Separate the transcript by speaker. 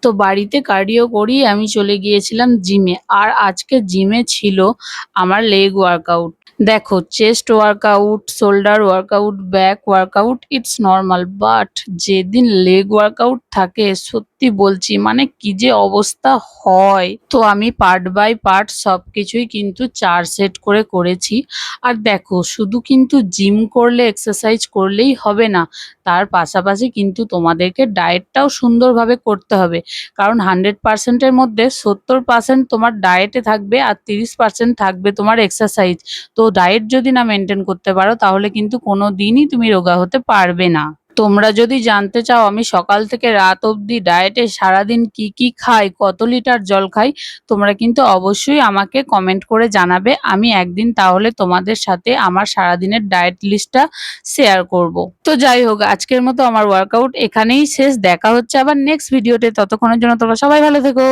Speaker 1: তো বাড়িতে কার্ডিও করিয়ে আমি চলে গিয়েছিলাম জিমে। আর আজকে জিমে ছিল আমার লেগ ওয়ার্কআউট। দেখো, chest workout, shoulder workout, back workout it's normal, but যেদিন লেগ ওয়ার্কআউট থাকে সত্যি বলছি মানে কি যে অবস্থা হয়। তো আমি পার্ট বাই পার্ট সবকিছুই কিন্তু 4 সেট করে করেছি। আর দেখো, শুধু কিন্তু জিম করলে এক্সারসাইজ করলেই হবে না, তার পাশাপাশি কিন্তু তোমাদেরকে ডায়েটটাও সুন্দরভাবে করতে হবে। কারণ 100% এর মধ্যে 70% তোমার ডায়েটে থাকবে আর 30% থাকবে তোমার এক্সারসাইজ। তো ডায়েট যদি না মেনটেন করতে পারো তাহলে কিন্তু কোনো দিনই তুমি রোগা হতে পারবে না। তোমরা যদি জানতে চাও আমি সকাল থেকে রাত অবধি ডায়েটে সারাদিন কি কি খাই, কত লিটার জল খাই, তোমরা কিন্তু অবশ্যই আমাকে কমেন্ট করে জানাবে। আমি একদিন তাহলে তোমাদের সাথে আমার সারাদিনের ডায়েট লিস্টটা শেয়ার করব। তো যাই হোক, আজকের মতো আমার ওয়ার্কআউট এখানেই শেষ। দেখা হচ্ছে আবার নেক্সট ভিডিওতে। ততক্ষণের জন্য তোমরা সবাই ভালো থেকো।